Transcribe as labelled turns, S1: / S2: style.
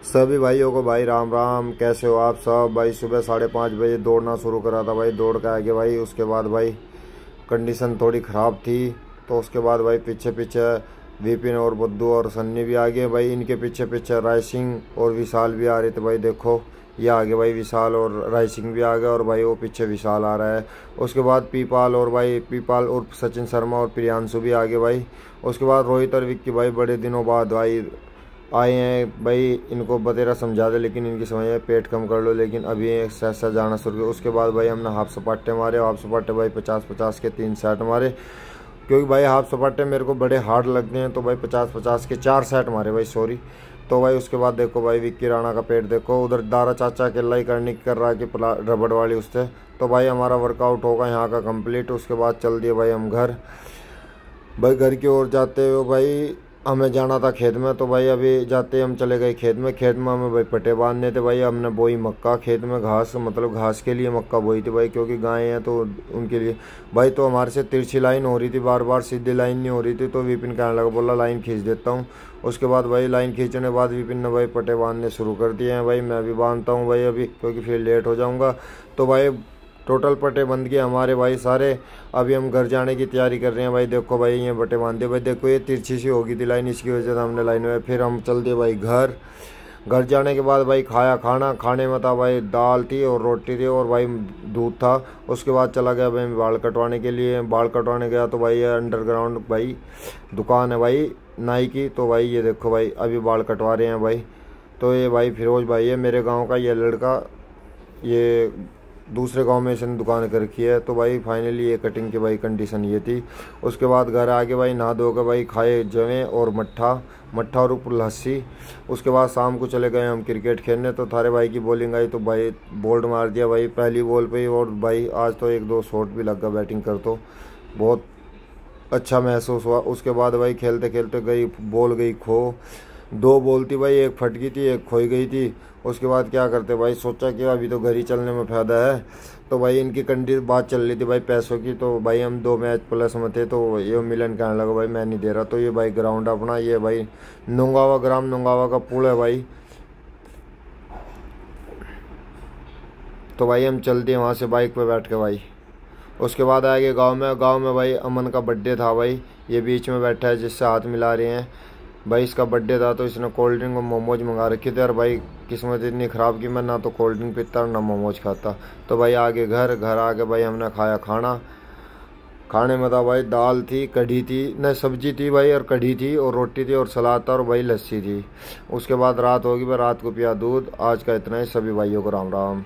S1: सभी भाइयों को भाई राम राम। कैसे हो आप सब भाई। सुबह 5:30 बजे दौड़ना शुरू करा था भाई। दौड़ के आगे भाई उसके बाद भाई कंडीशन थोड़ी ख़राब थी, तो उसके बाद भाई पीछे पीछे विपिन और बुद्धू और सन्नी भी आ गए भाई। इनके पीछे पीछे रायसिंह और विशाल भी आ रहे थे भाई। देखो ये आगे भाई विशाल और रायसिंह भी आ गए और भाई वो पीछे विशाल आ रहा है। उसके बाद पीपाल और भाई पीपाल और सचिन शर्मा और प्रियांशु भी आ गए भाई। उसके बाद रोहित और विक्की भाई बड़े दिनों बाद भाई आए हैं भाई। इनको बतेरा समझा दे लेकिन इनकी समझ में पेट कम कर लो, लेकिन अभी एक सहसा जाना शुरू किया। उसके बाद भाई हमने हाफ सपाटे मारे। हाफ सपाटे भाई 50-50 के 3 सेट मारे, क्योंकि भाई हाफ सपाटे मेरे को बड़े हार्ड लगते हैं। तो भाई 50-50 के 4 सेट मारे भाई, सॉरी। तो भाई उसके बाद देखो भाई विक्की राणा का पेट देखो, उधर दारा चाचा अकेला ही करनी कर रहा है कि रबड़ वाली उससे। तो भाई हमारा वर्कआउट होगा यहाँ का कंप्लीट। उसके बाद चल दिए भाई हम घर। भाई घर की ओर जाते हुए भाई हमें जाना था खेत में, तो भाई अभी जाते हम चले गए खेत में। खेत में हमें भाई पट्टे बांधने थे भाई। हमने बोई मक्का खेत में, घास मतलब घास के लिए मक्का बोई थी भाई, क्योंकि गायें हैं तो उनके लिए भाई। तो हमारे से तिरछी लाइन हो रही थी, बार बार सीधी लाइन नहीं हो रही थी। तो विपिन कहने लगा, बोला लाइन खींच देता हूँ। उसके बाद भाई लाइन खींचने के बाद विपिन ने भाई पट्टे बांधने शुरू कर दिए हैं भाई। मैं भी बांधता हूँ भाई अभी, क्योंकि फिर लेट हो जाऊँगा। तो भाई टोटल पट्टे बंद किए हमारे भाई सारे। अभी हम घर जाने की तैयारी कर रहे हैं भाई। देखो भाई ये पट्टे बांधे भाई। देखो ये तिरछी सी हो गई थी लाइन, इसकी वजह से हमने लाइन में फिर हम चल दिए भाई घर। घर जाने के बाद भाई खाया खाना। खाने में था भाई दाल थी और रोटी थी और भाई दूध था। उसके बाद चला गया भाई बाल कटवाने के लिए। बाल कटवाने गया तो भाई ये अंडरग्राउंड भाई दुकान है भाई नाई की। तो भाई ये देखो भाई अभी बाल कटवा रहे हैं भाई। तो ये भाई फिरोज भाई है मेरे गाँव का, ये लड़का ये दूसरे गांव में इसने दुकान कर रखी है। तो भाई फाइनली ये कटिंग की भाई कंडीशन ये थी। उसके बाद घर आके भाई नहा धो के भाई खाए जवें और मट्ठा और ऊपर लस्सी। उसके बाद शाम को चले गए हम क्रिकेट खेलने। तो थारे भाई की बॉलिंग आई तो भाई बोल्ड मार दिया भाई पहली बॉल पे ही। और भाई आज तो 1-2 शॉट भी लग गया बैटिंग कर, तो बहुत अच्छा महसूस हुआ। उसके बाद भाई खेलते खेलते गई बॉल गई खो। 2 बॉल थी भाई, एक फट गई थी, एक खोई गई थी। उसके बाद क्या करते भाई, सोचा कि अभी तो घर ही चलने में फ़ायदा है। तो भाई इनकी बात चल रही थी भाई पैसों की। तो भाई हम 2 मैच प्लस में थे। तो ये मिलन कहने लगा भाई मैं नहीं दे रहा। तो ये भाई ग्राउंड अपना ये भाई नुंगावा ग्राम नुंगावा का पुल है भाई। तो भाई हम चल दिए वहाँ से बाइक पे बैठ के भाई। उसके बाद आएंगे गांव में भाई अमन का बर्थडे था भाई। ये बीच में बैठा है जिससे हाथ मिला रहे हैं भाई। इसका बर्थडे था तो इसने कोल्ड ड्रिंक और मोमोज मंगा रखे थे। और भाई किस्मत इतनी ख़राब कि मैं ना तो कोल्ड ड्रिंक पीता और ना मोमोज खाता। तो भाई आगे घर आके भाई हमने खाया खाना। खाने में था भाई दाल थी, कढ़ी थी, नहीं सब्जी थी भाई और कढ़ी थी और रोटी थी और सलाद था और भाई लस्सी थी। उसके बाद रात होगी भाई, रात को पिया दूध। आज का इतना ही। सभी भाइयों को राम राम।